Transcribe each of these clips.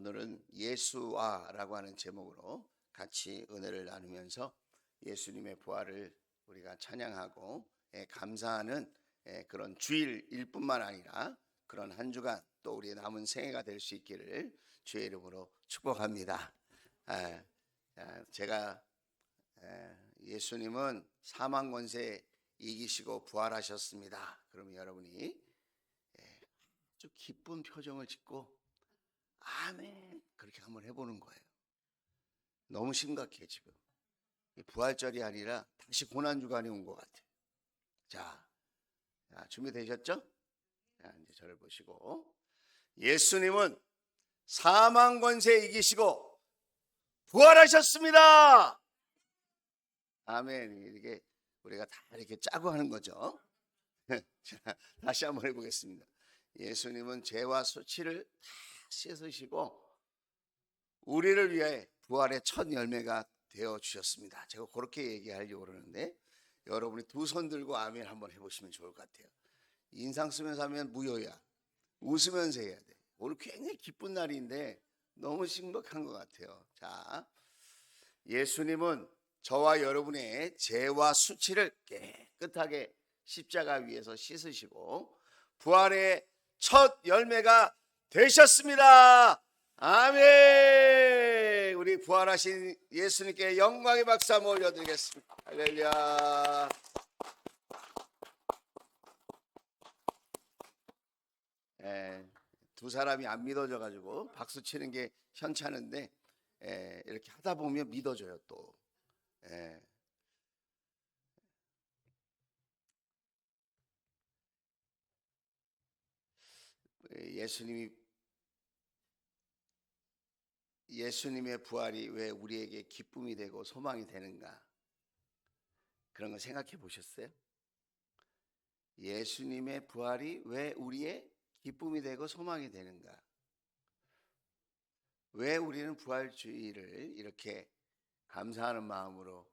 오늘은 예수와라고 하는 제목으로 같이 은혜를 나누면서 예수님의 부활을 우리가 찬양하고 감사하는 그런 주일일 뿐만 아니라 그런 한 주간 또 우리의 남은 생애가 될 수 있기를 주의 이름으로 축복합니다. 제가 예수님은 사망 권세 이기시고 부활하셨습니다. 그러면 여러분이 아주 기쁜 표정을 짓고 아멘 그렇게 한번 해보는 거예요. 너무 심각해 지금. 부활절이 아니라 다시 고난주간이 온 것 같아요. 자, 준비되셨죠? 자, 이제 저를 보시고 예수님은 사망 권세 이기시고 부활하셨습니다. 아멘. 이게 우리가 다 이렇게 짜고 하는 거죠. 자, 다시 한번 해보겠습니다. 예수님은 죄와 수치를 다 씻으시고 우리를 위해 부활의 첫 열매가 되어 주셨습니다. 제가 그렇게 얘기하려고 그러는데 여러분이 두 손 들고 아멘 한번 해보시면 좋을 것 같아요. 인상 쓰면서 하면 무효야. 웃으면서 해야 돼. 오늘 굉장히 기쁜 날인데 너무 심각한 것 같아요. 자, 예수님은 저와 여러분의 죄와 수치를 깨끗하게 십자가 위에서 씻으시고 부활의 첫 열매가 되셨습니다. 아멘. 우리 부활하신 예수님께 영광의 박수 한번 올려드리겠습니다. 할렐루야. 두 사람이 안 믿어져 가지고 박수 치는 게 현찮은데 이렇게 하다 보면 믿어져요 또. 예수님의 부활이 왜 우리에게 기쁨이 되고 소망이 되는가? 그런 거 생각해 보셨어요? 예수님의 부활이 왜 우리의 기쁨이 되고 소망이 되는가? 왜 우리는 부활주의를 이렇게 감사하는 마음으로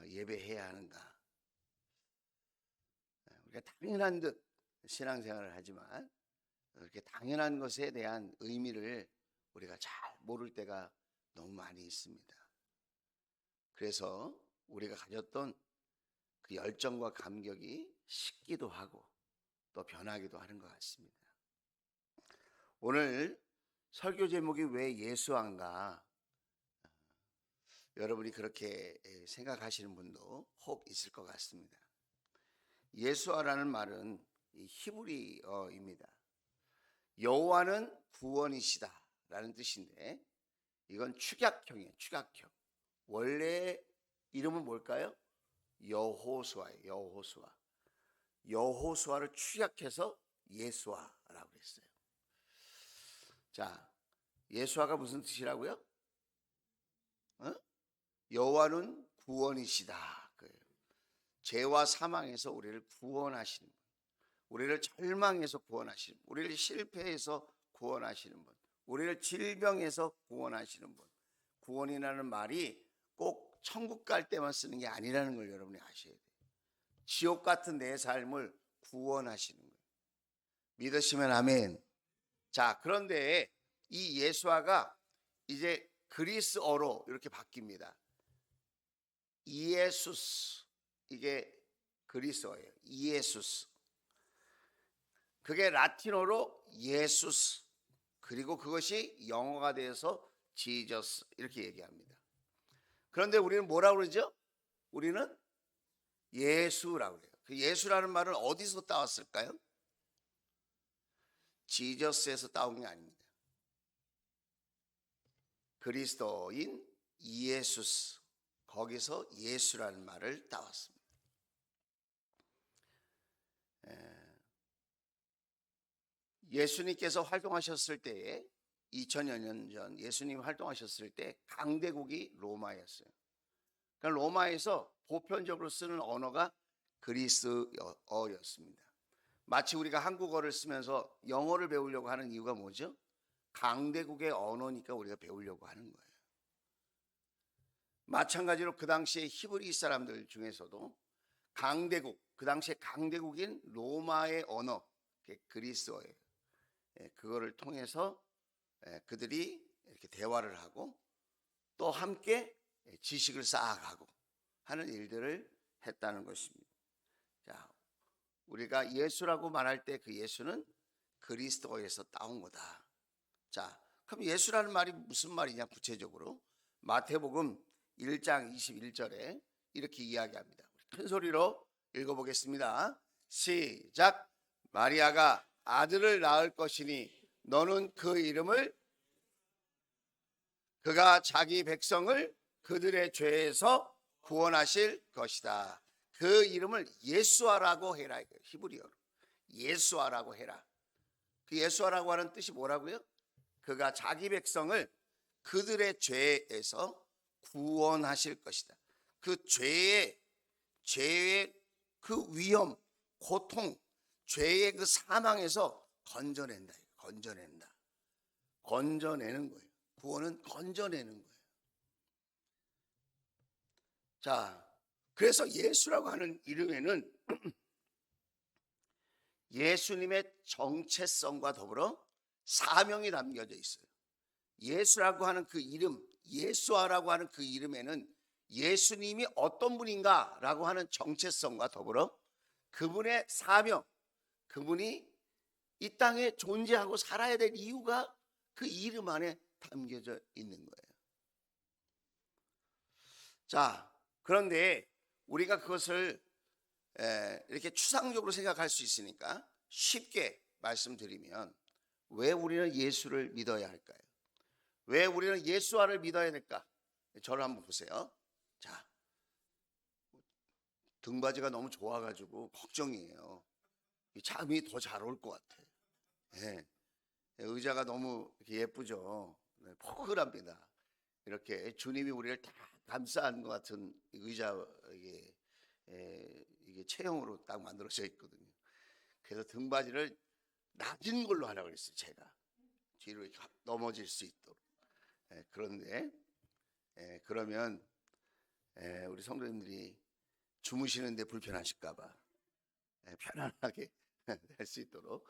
예배해야 하는가? 우리가 당연한 듯 신앙생활을 하지만 그렇게 당연한 것에 대한 의미를 우리가 잘 모를 때가 너무 많이 있습니다. 그래서 우리가 가졌던 그 열정과 감격이 식기도 하고 또 변하기도 하는 것 같습니다. 오늘 설교 제목이 왜 예수왕가? 여러분이 그렇게 생각하시는 분도 혹 있을 것 같습니다. 예수와라는 말은 히브리어입니다. 여호와는 구원이시다 라는 뜻인데 이건 축약형이에요. 축약형. 원래 이름은 뭘까요? 여호수아예요. 여호수아. 여호수아를 축약해서 예수아라고 했어요. 자, 예수아가 무슨 뜻이라고요? 여호와는 구원이시다. 죄와 사망에서 우리를 구원하시는 분, 우리를 절망에서 구원하시는 분, 우리를 실패해서 구원하시는 분, 우리를 질병에서 구원하시는 분. 구원이라는 말이 꼭 천국 갈 때만 쓰는 게 아니라는 걸 여러분이 아셔야 돼요. 지옥 같은 내 삶을 구원하시는 거예요. 믿으시면 아멘. 자, 그런데 이 예수아가 이제 그리스어로 이렇게 바뀝니다. 이에수스, 이게 그리스어예요. 이에수스. 그게 라틴어로 예수스, 그리고 그것이 영어가 돼서 지저스 이렇게 얘기합니다. 그런데 우리는 뭐라고 그러죠? 우리는 예수라고 그래요. 그 예수라는 말은 어디서 따왔을까요? 지저스에서 따온 게 아닙니다. 그리스도인 이에수스, 거기서 예수라는 말을 따왔습니다. 예수님께서 활동하셨을 때에 2000여 년 전 예수님 활동하셨을 때 강대국이 로마였어요. 그러니까 로마에서 보편적으로 쓰는 언어가 그리스어였습니다. 마치 우리가 한국어를 쓰면서 영어를 배우려고 하는 이유가 뭐죠? 강대국의 언어니까 우리가 배우려고 하는 거예요. 마찬가지로 그 당시에 히브리 사람들 중에서도 강대국, 그 당시에 강대국인 로마의 언어, 그리스어예요. 그거를 통해서 그들이 이렇게 대화를 하고 또 함께 지식을 쌓아가고 하는 일들을 했다는 것입니다. 자, 우리가 예수라고 말할 때 그 예수는 그리스도에서 따온 거다. 자, 그럼 예수라는 말이 무슨 말이냐 구체적으로 마태복음 1장 21절에 이렇게 이야기합니다. 큰 소리로 읽어보겠습니다. 시작. 마리아가 아들을 낳을 것이니 너는 그 이름을 그가 자기 백성을 그들의 죄에서 구원하실 것이다. 그 이름을 예수아라고 해라. 히브리어로 예수아라고 해라. 그 예수아라고 하는 뜻이 뭐라고요? 그가 자기 백성을 그들의 죄에서 구원하실 것이다. 그 죄의 그 위험, 고통, 죄의 그 사망에서 건져낸다. 건져내는 거예요. 구원은 건져내는 거예요. 자, 그래서 예수라고 하는 이름에는 예수님의 정체성과 더불어 사명이 담겨져 있어요. 예수라고 하는 그 이름, 예수아라고 하는 그 이름에는 예수님이 어떤 분인가라고 하는 정체성과 더불어 그분의 사명, 그분이 이 땅에 존재하고 살아야 될 이유가 그 이름 안에 담겨져 있는 거예요. 자, 그런데 우리가 그것을 이렇게 추상적으로 생각할 수 있으니까 쉽게 말씀드리면 왜 우리는 예수를 믿어야 할까요? 왜 우리는 예수와를 믿어야 될까? 저를 한번 보세요. 자, 등받이가 너무 좋아가지고 걱정이에요. 잠이 더 잘 올 것 같아. 네. 의자가 너무 예쁘죠. 네, 포근합니다. 이렇게 주님이 우리를 다 감싸는 것 같은 의자 이게 체형으로 딱 만들어져 있거든요. 그래서 등받이를 낮은 걸로 하려고 그랬어요. 제가 뒤로 이렇게 넘어질 수 있도록. 그런데 그러면 우리 성도님들이 주무시는데 불편하실까봐 편안하게 할 수 있도록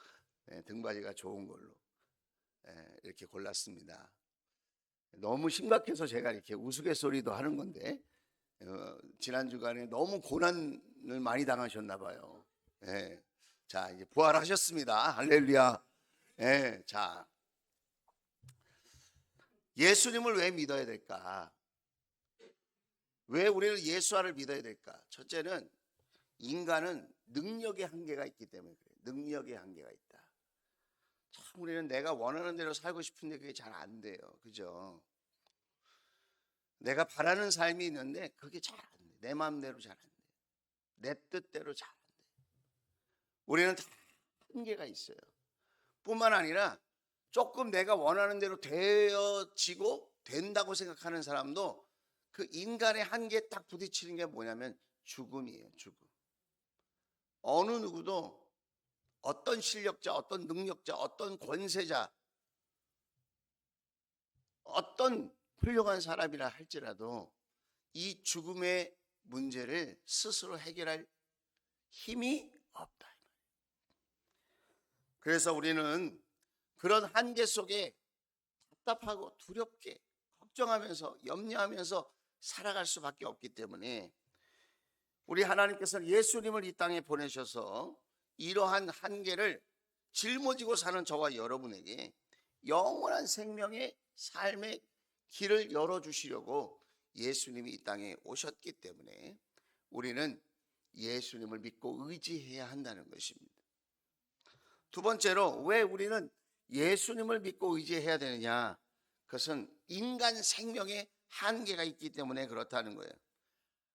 등받이가 좋은 걸로 이렇게 골랐습니다. 너무 심각해서 제가 이렇게 우스갯소리도 하는 건데 지난 주간에 너무 고난을 많이 당하셨나 봐요. 자, 이제 부활하셨습니다. 할렐루야. 자, 예수님을 왜 믿어야 될까? 왜 우리는 예수와를 믿어야 될까? 첫째는 인간은 능력의 한계가 있기 때문에 그래요. 능력의 한계가 있다. 참 우리는 내가 원하는 대로 살고 싶은데 그게 잘 안 돼요. 그죠? 내가 바라는 삶이 있는데 그게 잘 안 돼. 내 마음대로 잘 안 돼. 내 뜻대로 잘 안 돼. 우리는 다 한계가 있어요. 뿐만 아니라 조금 내가 원하는 대로 되어지고 된다고 생각하는 사람도 그 인간의 한계에 딱 부딪히는 게 뭐냐면 죽음이에요. 죽음. 어느 누구도 어떤 실력자, 어떤 능력자, 어떤 권세자, 어떤 훌륭한 사람이라 할지라도 이 죽음의 문제를 스스로 해결할 힘이 없다. 그래서 우리는 그런 한계 속에 답답하고 두렵게 걱정하면서 염려하면서 살아갈 수밖에 없기 때문에 우리 하나님께서는 예수님을 이 땅에 보내셔서 이러한 한계를 짊어지고 사는 저와 여러분에게 영원한 생명의 삶의 길을 열어주시려고 예수님이 이 땅에 오셨기 때문에 우리는 예수님을 믿고 의지해야 한다는 것입니다. 두 번째로 왜 우리는 예수님을 믿고 의지해야 되느냐? 그것은 인간 생명의 한계가 있기 때문에 그렇다는 거예요.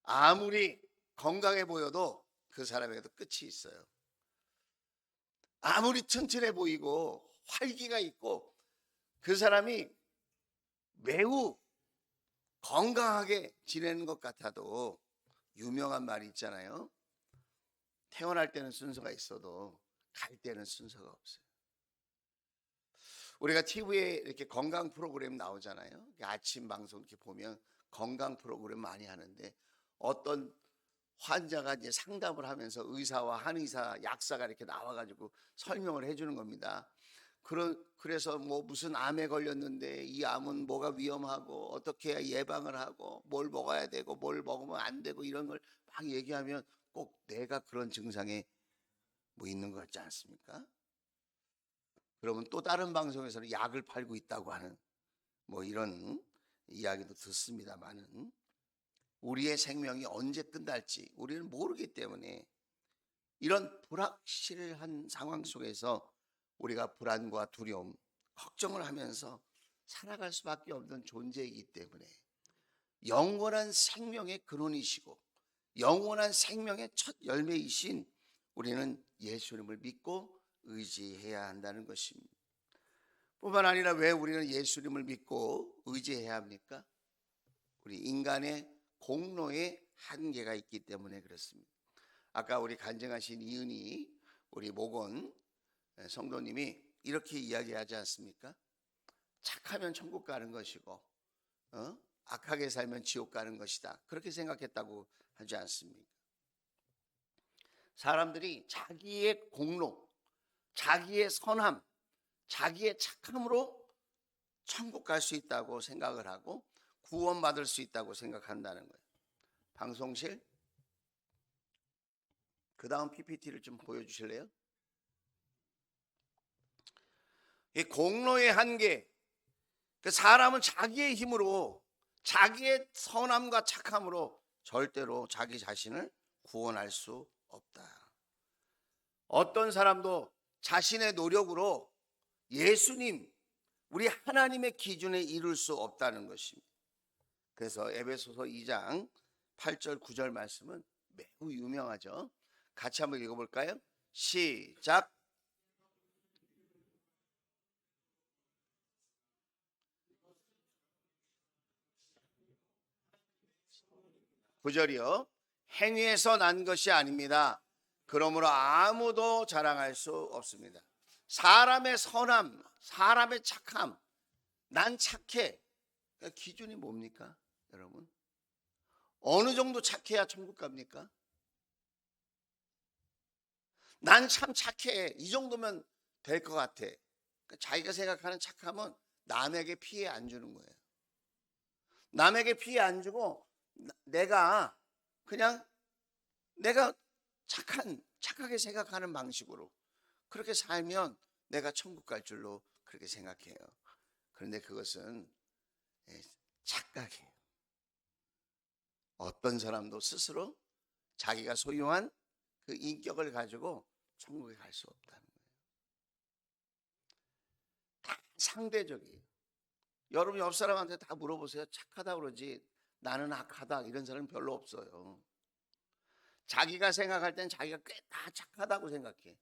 아무리 건강해 보여도 그 사람에게도 끝이 있어요. 아무리 튼튼해 보이고 활기가 있고 그 사람이 매우 건강하게 지내는 것 같아도 유명한 말이 있잖아요. 태어날 때는 순서가 있어도 갈 때는 순서가 없어요. 우리가 TV에 이렇게 건강 프로그램 나오잖아요. 아침 방송 이렇게 보면 건강 프로그램 많이 하는데 어떤 환자가 이제 상담을 하면서 의사와 한의사, 약사가 이렇게 나와가지고 설명을 해주는 겁니다. 그래서 뭐 무슨 암에 걸렸는데 이 암은 뭐가 위험하고 어떻게 해야 예방을 하고 뭘 먹어야 되고 뭘 먹으면 안 되고 이런 걸 막 얘기하면 꼭 내가 그런 증상에 뭐 있는 것 같지 않습니까? 그러면 또 다른 방송에서는 약을 팔고 있다고 하는 뭐 이런 이야기도 듣습니다만은 우리의 생명이 언제 끝날지 우리는 모르기 때문에 이런 불확실한 상황 속에서 우리가 불안과 두려움, 걱정을 하면서 살아갈 수밖에 없는 존재이기 때문에 영원한 생명의 근원이시고 영원한 생명의 첫 열매이신 우리는 예수님을 믿고 의지해야 한다는 것입니다. 뿐만 아니라 왜 우리는 예수님을 믿고 의지해야 합니까? 우리 인간의 공로에 한계가 있기 때문에 그렇습니다. 아까 우리 간증하신 이은희 우리 목원 성도님이 이렇게 이야기하지 않습니까? 착하면 천국 가는 것이고 악하게 살면 지옥 가는 것이다. 그렇게 생각했다고 하지 않습니까? 사람들이 자기의 공로, 자기의 선함, 자기의 착함으로 천국 갈 수 있다고 생각을 하고 구원받을 수 있다고 생각한다는 거예요. 방송실 그 다음 PPT를 좀 보여주실래요? 이 공로의 한계, 그 사람은 자기의 힘으로 자기의 선함과 착함으로 절대로 자기 자신을 구원할 수 없다. 어떤 사람도 자신의 노력으로 예수님, 우리 하나님의 기준에 이룰 수 없다는 것입니다. 그래서 에베소서 2장 8절 9절 말씀은 매우 유명하죠. 같이 한번 읽어볼까요? 시작. 9절이요. 행위에서 난 것이 아닙니다. 그러므로 아무도 자랑할 수 없습니다. 사람의 선함, 사람의 착함, 난 착해. 기준이 뭡니까, 여러분? 어느 정도 착해야 천국 갑니까? 난 참 착해. 이 정도면 될 것 같아. 자기가 생각하는 착함은 남에게 피해 안 주는 거예요. 남에게 피해 안 주고 내가 그냥 내가 착하게 생각하는 방식으로 그렇게 살면 내가 천국 갈 줄로 그렇게 생각해요. 그런데 그것은 착각이에요. 어떤 사람도 스스로 자기가 소유한 그 인격을 가지고 천국에 갈 수 없다는 거예요. 다 상대적이에요. 여러분 옆 사람한테 다 물어보세요. 착하다 그러지 나는 악하다 이런 사람은 별로 없어요. 자기가 생각할 땐 자기가 꽤 다 착하다고 생각해.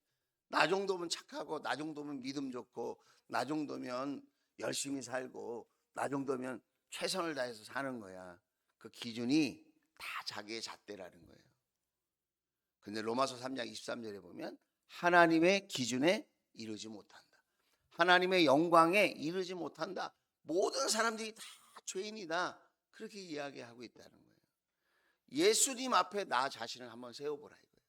나 정도면 착하고 나 정도면 믿음 좋고 나 정도면 열심히 살고 나 정도면 최선을 다해서 사는 거야. 그 기준이 다 자기의 잣대라는 거예요. 근데 로마서 3장 23절에 보면 하나님의 기준에 이르지 못한다. 하나님의 영광에 이르지 못한다. 모든 사람들이 다 죄인이다. 그렇게 이야기하고 있다는 거예요. 예수님 앞에 나 자신을 한번 세워보라 이거예요.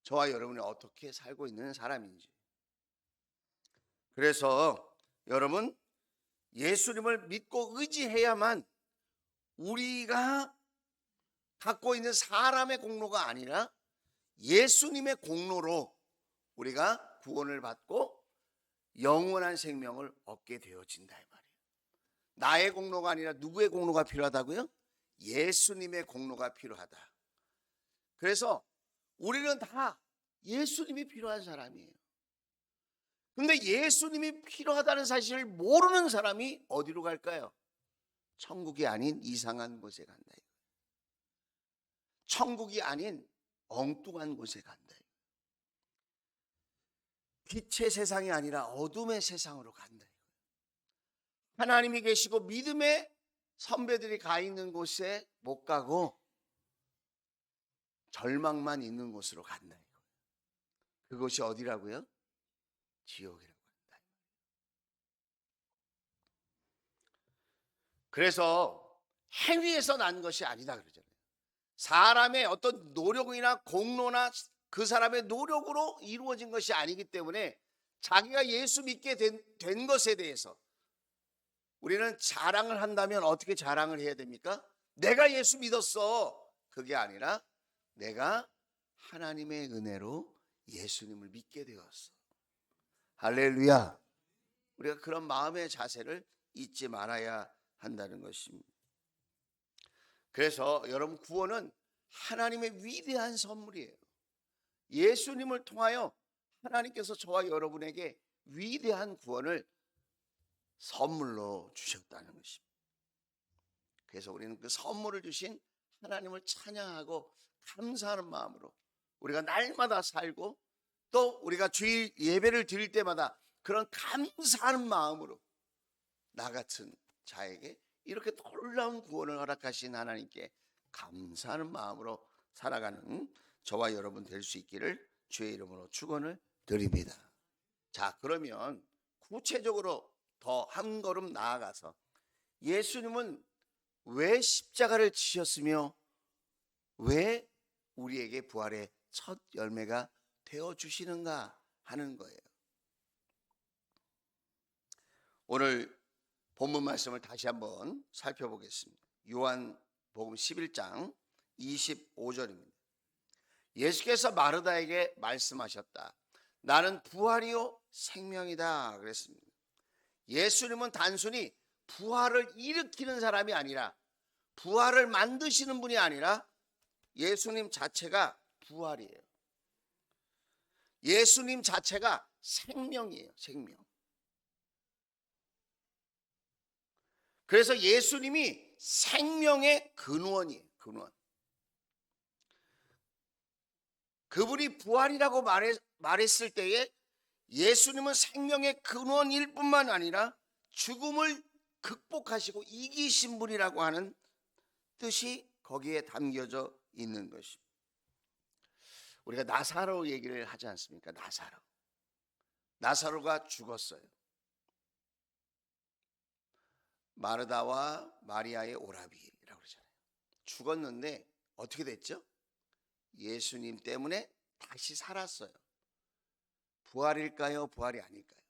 저와 여러분이 어떻게 살고 있는 사람인지. 그래서 여러분 예수님을 믿고 의지해야만 우리가 갖고 있는 사람의 공로가 아니라 예수님의 공로로 우리가 구원을 받고 영원한 생명을 얻게 되어진다 이 말이에요. 나의 공로가 아니라 누구의 공로가 필요하다고요? 예수님의 공로가 필요하다. 그래서 우리는 다 예수님이 필요한 사람이에요. 근데 예수님이 필요하다는 사실을 모르는 사람이 어디로 갈까요? 천국이 아닌 이상한 곳에 간다. 천국이 아닌 엉뚱한 곳에 간다. 빛의 세상이 아니라 어둠의 세상으로 간다. 하나님이 계시고 믿음의 선배들이 가 있는 곳에 못 가고 절망만 있는 곳으로 간다. 그곳이 어디라고요? 지옥이라고 한다. 그래서 행위에서 난 것이 아니다 그러잖아요. 사람의 어떤 노력이나 공로나 그 사람의 노력으로 이루어진 것이 아니기 때문에 자기가 예수 믿게 된 것에 대해서 우리는 자랑을 한다면 어떻게 자랑을 해야 됩니까? 내가 예수 믿었어. 그게 아니라 내가 하나님의 은혜로 예수님을 믿게 되었어. 할렐루야. 우리가 그런 마음의 자세를 잊지 말아야 한다는 것입니다. 그래서 여러분, 구원은 하나님의 위대한 선물이에요. 예수님을 통하여 하나님께서 저와 여러분에게 위대한 구원을 선물로 주셨다는 것입니다. 그래서 우리는 그 선물을 주신 하나님을 찬양하고 감사하는 마음으로 우리가 날마다 살고, 또 우리가 주일 예배를 드릴 때마다 그런 감사하는 마음으로 나 같은 자에게 이렇게 놀라운 구원을 허락하신 하나님께 감사하는 마음으로 살아가는 저와 여러분 될 수 있기를 주의 이름으로 축원을 드립니다. 자, 그러면 구체적으로 더 한 걸음 나아가서 예수님은 왜 십자가를 지셨으며 왜 우리에게 부활의 첫 열매가 되어 주시는가 하는 거예요. 오늘 본문 말씀을 다시 한번 살펴보겠습니다. 요한복음 11장 25절입니다. 예수께서 마르다에게 말씀하셨다. 나는 부활이요 생명이다 그랬습니다. 예수님은 단순히 부활을 일으키는 사람이 아니라, 부활을 만드시는 분이 아니라 예수님 자체가 부활이에요. 예수님 자체가 생명이에요. 생명. 그래서 예수님이 생명의 근원이에요. 근원. 그분이 부활이라고 말했을 때에 예수님은 생명의 근원일 뿐만 아니라 죽음을 극복하시고 이기신 분이라고 하는 뜻이 거기에 담겨져 있는 것입니다. 우리가 나사로 얘기를 하지 않습니까? 나사로가 죽었어요. 마르다와 마리아의 오라비라고 그러잖아요. 죽었는데 어떻게 됐죠? 예수님 때문에 다시 살았어요. 부활일까요? 부활이 아닐까요?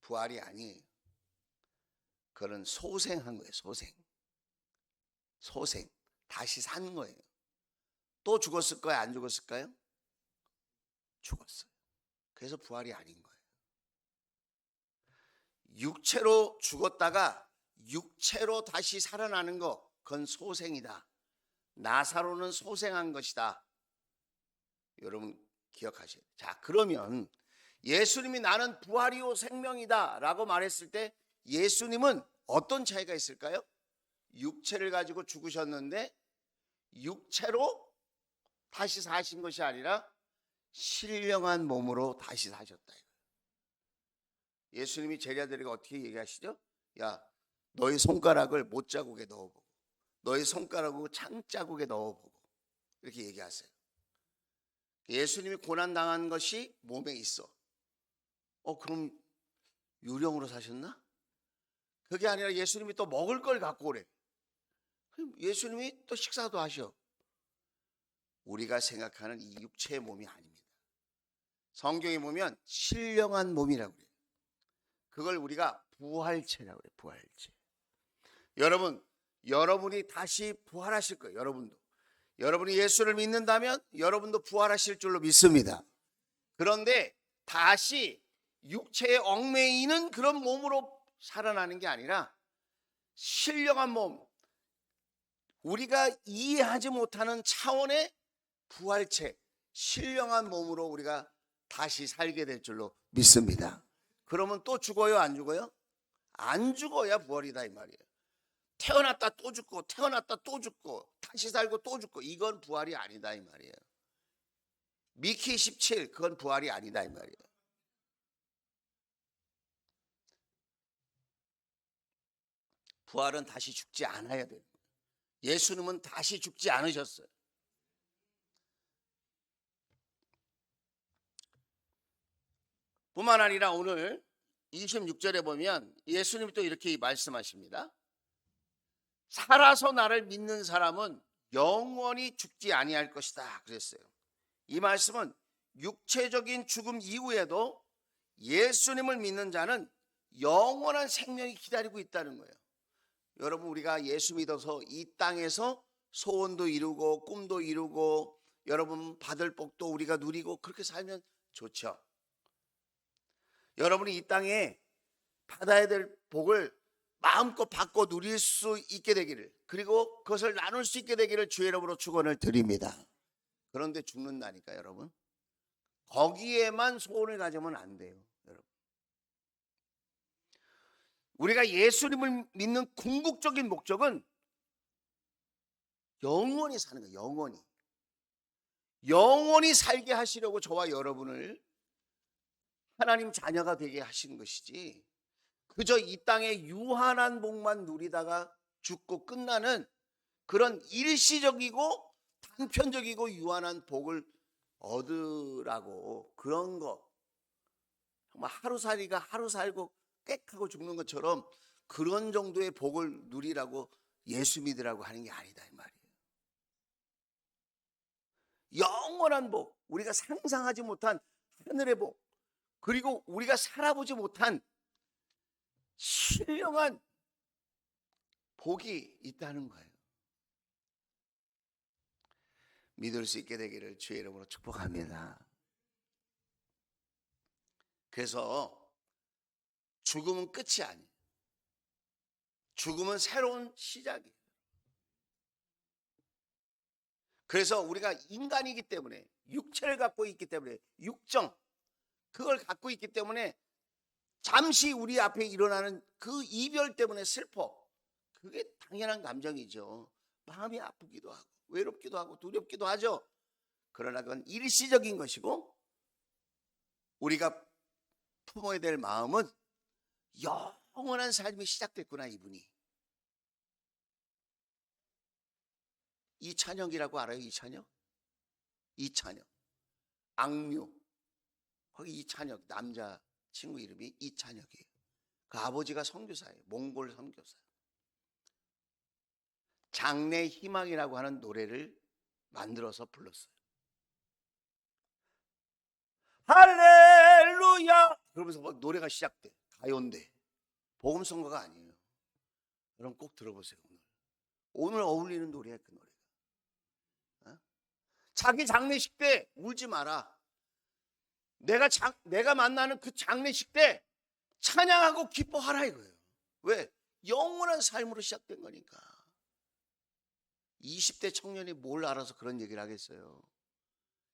부활이 아니에요. 그런 소생한 거예요. 소생. 다시 산 거예요. 또 죽었을까요? 안 죽었을까요? 죽었어요. 그래서 부활이 아닌 거예요. 육체로 죽었다가 육체로 다시 살아나는 거, 그건 소생이다. 나사로는 소생한 것이다. 여러분 기억하셔야 돼요. 자, 그러면 예수님이 나는 부활이요 생명이다 라고 말했을 때 예수님은 어떤 차이가 있을까요? 육체를 가지고 죽으셨는데 육체로 다시 사신 것이 아니라 신령한 몸으로 다시 사셨다. 예수님이 제자들에게 어떻게 얘기하시죠? 야, 너희 손가락을 못자국에 넣어보고 너희 손가락을 창자국에 넣어보고 이렇게 얘기하세요. 예수님이 고난당한 것이 몸에 있어. 그럼 유령으로 사셨나? 그게 아니라 예수님이 또 먹을 걸 갖고 오래. 예수님이 또 식사도 하셔. 우리가 생각하는 이 육체의 몸이 아닙니다. 성경에 보면 신령한 몸이라고 그래요. 그걸 우리가 부활체라고 그래요. 부활체. 여러분이 다시 부활하실 거예요. 여러분이 예수를 믿는다면 여러분도 부활하실 줄로 믿습니다. 그런데 다시 육체에 얽매이는 그런 몸으로 살아나는 게 아니라 신령한 몸, 우리가 이해하지 못하는 차원의 부활체, 신령한 몸으로 우리가 다시 살게 될 줄로 믿습니다. 그러면 또 죽어요? 안 죽어요? 안 죽어야 부활이다 이 말이에요. 태어났다 또 죽고 태어났다 또 죽고 다시 살고 또 죽고, 이건 부활이 아니다 이 말이에요. 미키 17, 그건 부활이 아니다 이 말이에요. 부활은 다시 죽지 않아야 돼요. 예수님은 다시 죽지 않으셨어요. 뿐만 아니라 오늘 26절에 보면 예수님이 또 이렇게 말씀하십니다. 살아서 나를 믿는 사람은 영원히 죽지 아니할 것이다 그랬어요. 이 말씀은 육체적인 죽음 이후에도 예수님을 믿는 자는 영원한 생명이 기다리고 있다는 거예요. 여러분, 우리가 예수 믿어서 이 땅에서 소원도 이루고 꿈도 이루고 여러분 받을 복도 우리가 누리고 그렇게 살면 좋죠. 여러분이 이 땅에 받아야 될 복을 마음껏 받고 누릴 수 있게 되기를, 그리고 그것을 나눌 수 있게 되기를 주의 이름으로 축원을 드립니다. 그런데 죽는다니까 여러분. 거기에만 소원을 가지면 안 돼요. 여러분, 우리가 예수님을 믿는 궁극적인 목적은 영원히 사는 거예요. 영원히 살게 하시려고 저와 여러분을 하나님 자녀가 되게 하신 것이지, 그저 이 땅에 유한한 복만 누리다가 죽고 끝나는 그런 일시적이고 단편적이고 유한한 복을 얻으라고, 그런 거 정말 하루살이가 하루 살고 꽥하고 죽는 것처럼 그런 정도의 복을 누리라고 예수 믿으라고 하는 게 아니다 이 말이에요. 영원한 복, 우리가 상상하지 못한 하늘의 복, 그리고 우리가 살아보지 못한 신령한 복이 있다는 거예요. 믿을 수 있게 되기를 주의 이름으로 축복합니다. 그래서 죽음은 끝이 아니에요. 죽음은 새로운 시작이에요. 그래서 우리가 인간이기 때문에, 육체를 갖고 있기 때문에, 육정 그걸 갖고 있기 때문에 잠시 우리 앞에 일어나는 그 이별 때문에 슬퍼. 그게 당연한 감정이죠. 마음이 아프기도 하고 외롭기도 하고 두렵기도 하죠. 그러나 그건 일시적인 것이고, 우리가 품어야 될 마음은 영원한 삶이 시작됐구나. 이분이 이찬혁이라고 알아요? 이찬혁 악뮤, 거기 이찬혁 남자 친구 이름이 이찬혁이에요. 그 아버지가 선교사예요. 몽골 선교사. 장래 희망이라고 하는 노래를 만들어서 불렀어요. 할렐루야 그러면서 막 노래가 시작돼. 가요인데 복음성가가 아니에요. 여러분 꼭 들어보세요. 오늘 어울리는 노래야. 그 노래가 자기 장례식 때 울지 마라. 내가 만나는 그 장례식 때 찬양하고 기뻐하라 이거예요. 왜? 영원한 삶으로 시작된 거니까. 20대 청년이 뭘 알아서 그런 얘기를 하겠어요.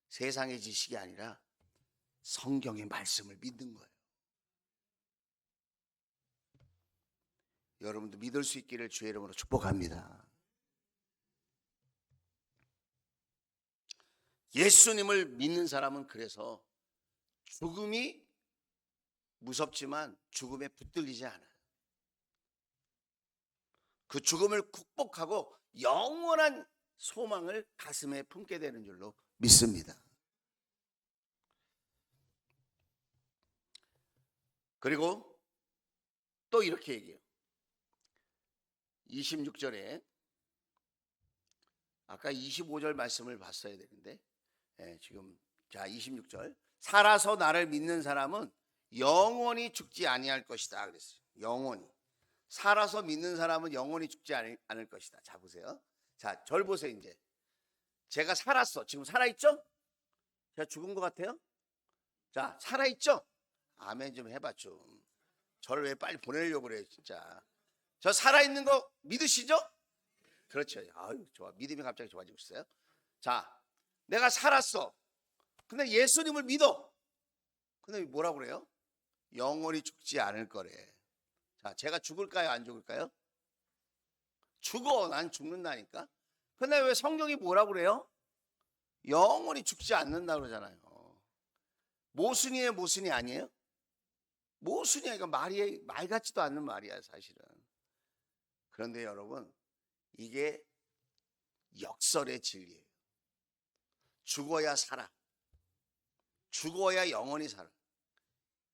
세상의 지식이 아니라 성경의 말씀을 믿는 거예요. 여러분도 믿을 수 있기를 주의 이름으로 축복합니다. 예수님을 믿는 사람은 그래서 죽음이 무섭지만 죽음에 붙들리지 않아요. 그 죽음을 극복하고 영원한 소망을 가슴에 품게 되는 줄로 믿습니다. 그리고 또 이렇게 얘기해요. 26절에 아까 25절 말씀을 봤어야 되는데 지금 자 26절 살아서 나를 믿는 사람은 영원히 죽지 아니할 것이다 그랬어요. 영원히 살아서 믿는 사람은 영원히 죽지 않을 것이다. 자 보세요. 자 절 보세요. 이제 제가 살았어. 지금 살아있죠? 제가 죽은 것 같아요? 자 살아있죠? 아멘 좀 해봐 좀. 저를 왜 빨리 보내려고 그래 진짜. 저 살아있는 거 믿으시죠? 그렇죠. 아유 좋아. 믿음이 갑자기 좋아지고 있어요. 자 내가 살았어. 근데 예수님을 믿어. 근데 뭐라고 그래요? 영원히 죽지 않을 거래. 자 제가 죽을까요? 안 죽을까요? 죽어. 난 죽는다니까. 근데 왜 성경이 뭐라고 그래요? 영원히 죽지 않는다 그러잖아요. 모순이에요? 모순이 아니에요? 모순이야. 이거 말 같지도 않는 말이야 사실은. 그런데 여러분 이게 역설의 진리예요. 죽어야 살아. 죽어야 영원히 살아.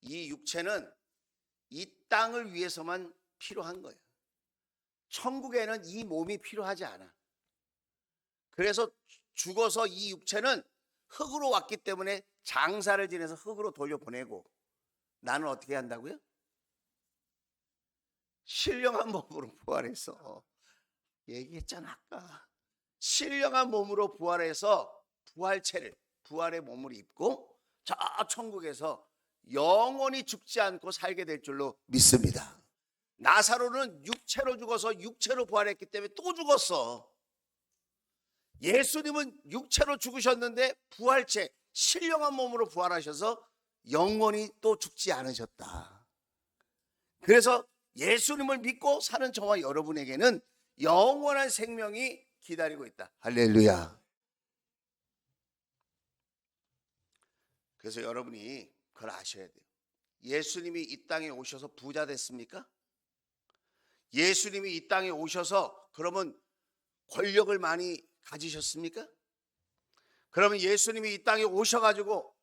이 육체는 이 땅을 위해서만 필요한 거예요. 천국에는 이 몸이 필요하지 않아. 그래서 죽어서 이 육체는 흙으로 왔기 때문에 장사를 지내서 흙으로 돌려보내고, 나는 어떻게 한다고요? 신령한 몸으로 부활해서, 얘기했잖아 아까. 신령한 몸으로 부활해서 부활의 몸을 입고 저 천국에서 영원히 죽지 않고 살게 될 줄로 믿습니다. 나사로는 육체로 죽어서 육체로 부활했기 때문에 또 죽었어. 예수님은 육체로 죽으셨는데 부활체, 신령한 몸으로 부활하셔서 영원히 또 죽지 않으셨다. 그래서 예수님을 믿고 사는 저와 여러분에게는 영원한 생명이 기다리고 있다. 할렐루야. 그래서 여러분이 그걸 아셔야 돼요. 예수님이 이 땅에 오셔서 부자 됐습니까? 예수님이 이 땅에 오셔서 그러면 권력을 많이 가지셨습니까? 그러면 예수님이 이 땅에 오셔가지고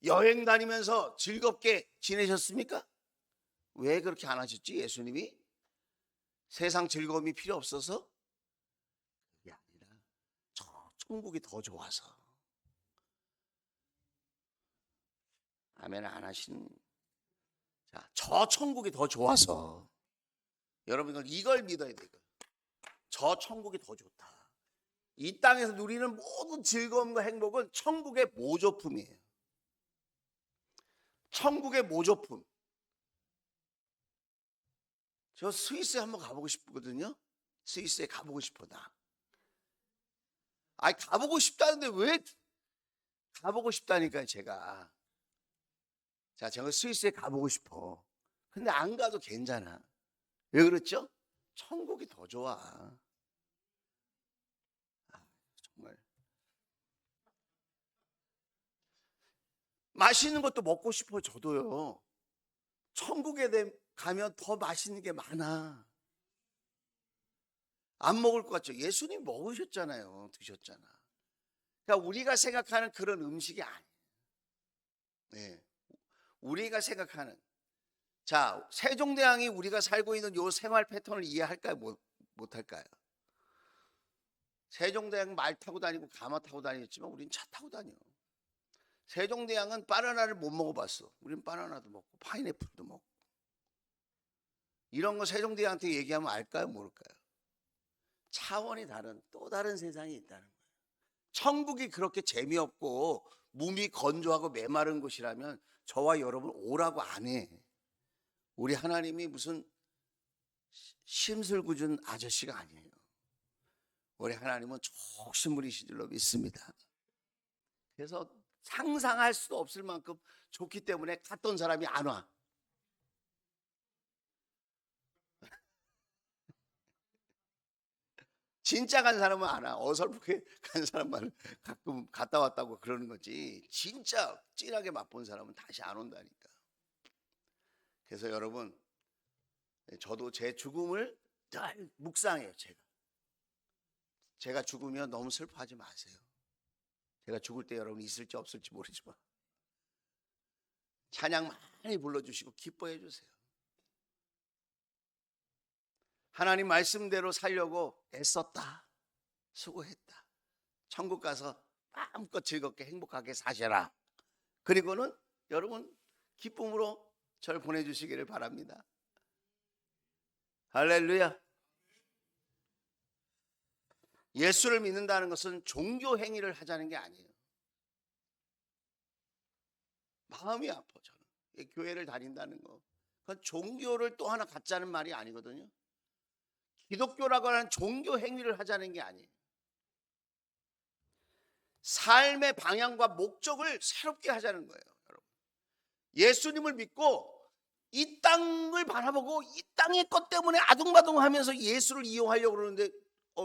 여행 다니면서 즐겁게 지내셨습니까? 왜 그렇게 안 하셨지? 예수님이 세상 즐거움이 필요 없어서? 그게 아니라 저 천국이 더 좋아서. 아멘 안 하신. 자, 저 천국이 더 좋아서. 여러분 이걸 믿어야 돼요. 저 천국이 더 좋다. 이 땅에서 누리는 모든 즐거움과 행복은 천국의 모조품이에요. 천국의 모조품. 저 스위스에 한번 가보고 싶거든요. 스위스에 가보고 싶어 나. 아니 가보고 싶다는데 왜 가보고 싶다니까요 제가. 자, 제가 스위스에 가보고 싶어. 근데 안 가도 괜찮아. 왜 그렇죠? 천국이 더 좋아. 정말. 맛있는 것도 먹고 싶어요. 저도요. 천국에 가면 더 맛있는 게 많아. 안 먹을 것 같죠? 예수님 먹으셨잖아요. 드셨잖아. 그러니까 우리가 생각하는 그런 음식이 아니에요. 네. 우리가 생각하는. 자, 세종대왕이 우리가 살고 있는 요 생활 패턴을 이해할까요? 못할까요? 세종대왕 말 타고 다니고 가마 타고 다녔지만 우린 차 타고 다녀. 세종대왕은 바나나를 못 먹어봤어. 우린 바나나도 먹고 파인애플도 먹고. 이런 거 세종대왕한테 얘기하면 알까요? 모를까요? 차원이 다른 또 다른 세상이 있다는 거예요. 천국이 그렇게 재미없고 몸이 건조하고 메마른 곳이라면 저와 여러분 오라고 안 해. 우리 하나님이 무슨 심술궂은 아저씨가 아니에요. 우리 하나님은 좋으신 분이신 줄로 믿습니다. 그래서 상상할 수도 없을 만큼 좋기 때문에 갔던 사람이 안 와. 진짜 간 사람은 안 와. 어설프게 간 사람만 가끔 갔다 왔다고 그러는 거지. 진짜 찐하게 맛본 사람은 다시 안 온다니까. 그래서 여러분, 저도 제 죽음을 늘 묵상해요. 제가 죽으면 너무 슬퍼하지 마세요. 제가 죽을 때 여러분 있을지 없을지 모르지만 찬양 많이 불러주시고 기뻐해 주세요. 하나님 말씀대로 살려고 애썼다. 수고했다. 천국 가서 마음껏 즐겁게 행복하게 사셔라. 그리고는 여러분 기쁨으로 절 보내주시기를 바랍니다. 할렐루야. 예수를 믿는다는 것은 종교 행위를 하자는 게 아니에요. 마음이 아파 저는. 교회를 다닌다는 거. 그건 종교를 또 하나 갖자는 말이 아니거든요. 기독교라고 하는 종교 행위를 하자는 게 아니에요. 삶의 방향과 목적을 새롭게 하자는 거예요, 여러분. 예수님을 믿고 이 땅을 바라보고 이 땅의 것 때문에 아둥바둥하면서 예수를 이용하려고 그러는데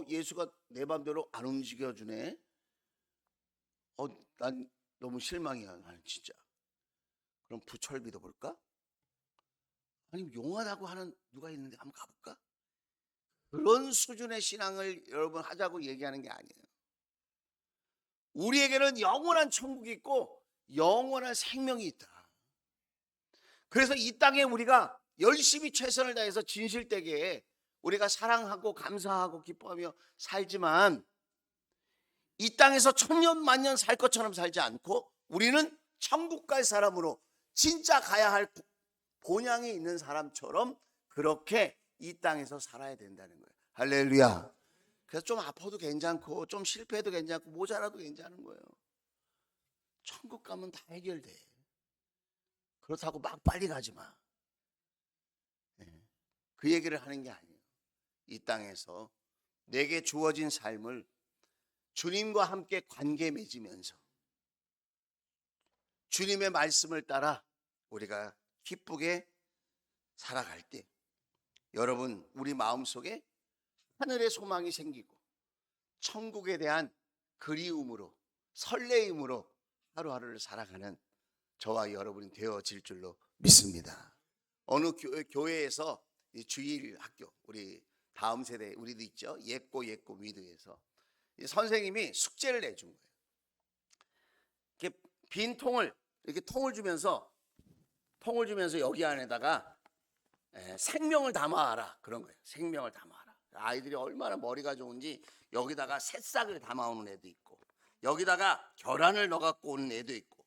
예수가 내 맘대로 안 움직여주네. 난 너무 실망이야. 난 진짜. 그럼 부철 믿어볼까? 아니면 용하다고 하는 누가 있는데 한번 가볼까? 그런 수준의 신앙을 여러분 하자고 얘기하는 게 아니에요. 우리에게는 영원한 천국이 있고 영원한 생명이 있다. 그래서 이 땅에 우리가 열심히 최선을 다해서 진실되게 우리가 사랑하고 감사하고 기뻐하며 살지만 이 땅에서 천년 만년 살 것처럼 살지 않고 우리는 천국 갈 사람으로 진짜 가야 할 본향에 있는 사람처럼 그렇게 이 땅에서 살아야 된다는 거예요. 할렐루야. 그래서 좀 아파도 괜찮고 좀 실패해도 괜찮고 모자라도 괜찮은 거예요. 천국 가면 다 해결돼. 그렇다고 막 빨리 가지 마. 그 얘기를 하는 게 아니에요. 이 땅에서 내게 주어진 삶을 주님과 함께 관계 맺으면서 주님의 말씀을 따라 우리가 기쁘게 살아갈 때 여러분 우리 마음속에 하늘의 소망이 생기고 천국에 대한 그리움으로 설레임으로 하루하루를 살아가는 저와 여러분이 되어질 줄로 믿습니다. 어느 교회에서 주일 학교 우리 다음 세대 우리도 있죠. 예꼬 미드에서 선생님이 숙제를 내준 거예요. 이렇게 빈 통을 이렇게 통을 주면서 여기 안에다가 생명을 담아와라 그런 거예요. 생명을 담아와라. 아이들이 얼마나 머리가 좋은지 여기다가 새싹을 담아오는 애도 있고 여기다가 계란을 넣어갖고 오는 애도 있고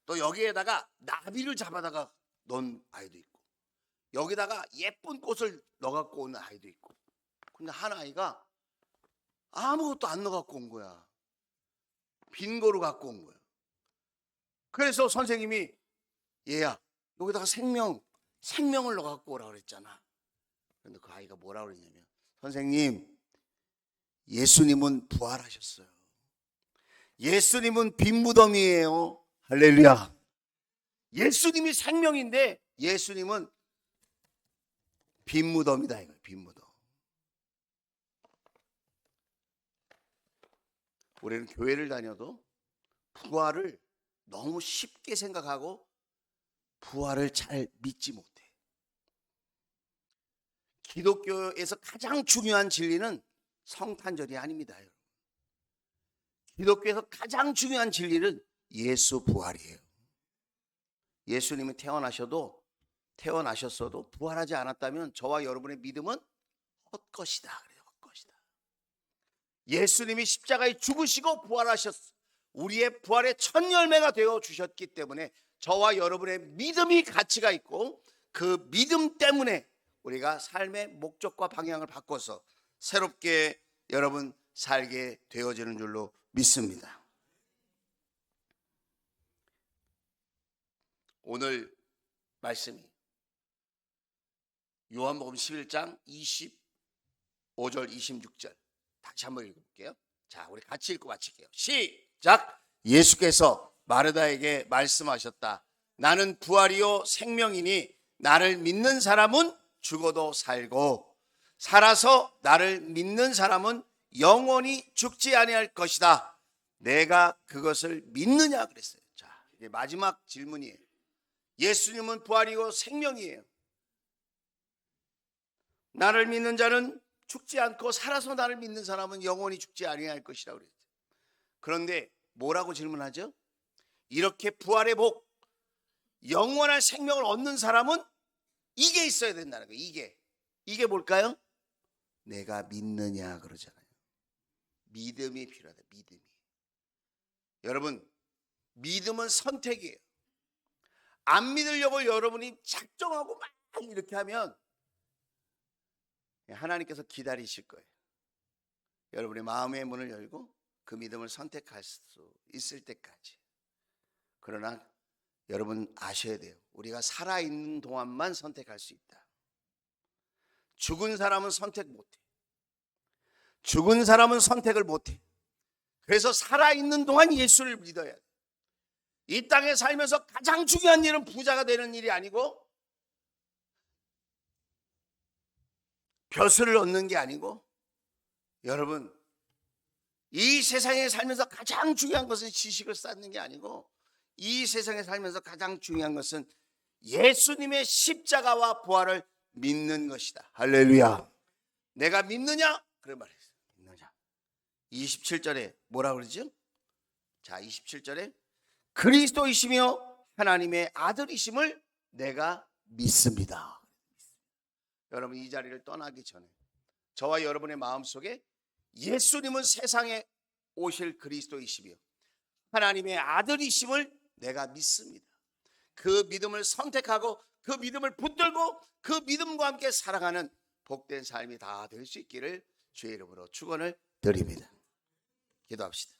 또 여기에다가 나비를 잡아다가 넣은 아이도 있고 여기다가 예쁜 꽃을 넣어갖고 오는 아이도 있고 근데 한 아이가 아무것도 안 넣어갖고 온 거야. 빈 거로 갖고 온 거야. 그래서 선생님이 얘야 여기다가 생명을 넣어갖고 오라 그랬잖아. 그런데 그 아이가 뭐라 그랬냐면 선생님 예수님은 부활하셨어요. 예수님은 빈 무덤이에요. 할렐루야. 예수님이 생명인데 예수님은 빈 무덤이다 이거예요. 빈 무덤. 우리는 교회를 다녀도 부활을 너무 쉽게 생각하고 부활을 잘 믿지 못해. 기독교에서 가장 중요한 진리는 성탄절이 아닙니다. 기독교에서 가장 중요한 진리는 예수 부활이에요. 예수님이 태어나셨어도 부활하지 않았다면 저와 여러분의 믿음은 헛것이다. 그래요. 헛것이다. 예수님이 십자가에 죽으시고 부활하셨어. 우리의 부활의 첫 열매가 되어 주셨기 때문에 저와 여러분의 믿음이 가치가 있고 그 믿음 때문에 우리가 삶의 목적과 방향을 바꿔서 새롭게 여러분 살게 되어지는 줄로 믿습니다. 오늘 말씀이 요한복음 11장 25절 26절 다시 한번 읽어볼게요. 자, 우리 같이 읽고 마칠게요. 시작. 예수께서 마르다에게 말씀하셨다. 나는 부활이요 생명이니 나를 믿는 사람은 죽어도 살고 살아서 나를 믿는 사람은 영원히 죽지 아니할 것이다. 내가 그것을 믿느냐 그랬어요. 자, 이제 마지막 질문이에요. 예수님은 부활이고 생명이에요. 나를 믿는 자는 죽지 않고 살아서 나를 믿는 사람은 영원히 죽지 아니할 것이라고 그랬어요. 그런데 뭐라고 질문하죠? 이렇게 부활의 복, 영원한 생명을 얻는 사람은 이게 있어야 된다는 거예요. 이게 뭘까요? 내가 믿느냐 그러잖아요. 믿음이 필요하다. 믿음이. 여러분, 믿음은 선택이에요. 안 믿으려고 여러분이 작정하고 막 이렇게 하면 하나님께서 기다리실 거예요. 여러분의 마음의 문을 열고 그 믿음을 선택할 수 있을 때까지. 그러나 여러분 아셔야 돼요. 우리가 살아있는 동안만 선택할 수 있다. 죽은 사람은 선택 못해. 죽은 사람은 선택을 못해. 그래서 살아있는 동안 예수를 믿어야 돼. 이 땅에 살면서 가장 중요한 일은 부자가 되는 일이 아니고 벼슬을 얻는 게 아니고 여러분 이 세상에 살면서 가장 중요한 것은 지식을 쌓는 게 아니고 이 세상에 살면서 가장 중요한 것은 예수님의 십자가와 부활을 믿는 것이다. 할렐루야. 내가 믿느냐? 그래 말했어요. 믿느냐. 27절에 뭐라 그러죠? 자, 27절에 그리스도이시며 하나님의 아들이심을 내가 믿습니다. 여러분 이 자리를 떠나기 전에 저와 여러분의 마음속에 예수님은 세상에 오실 그리스도이시며 하나님의 아들이심을 내가 믿습니다. 그 믿음을 선택하고 그 믿음을 붙들고 그 믿음과 함께 살아가는 복된 삶이 다 될 수 있기를 주의 이름으로 축원을 드립니다. 기도합시다.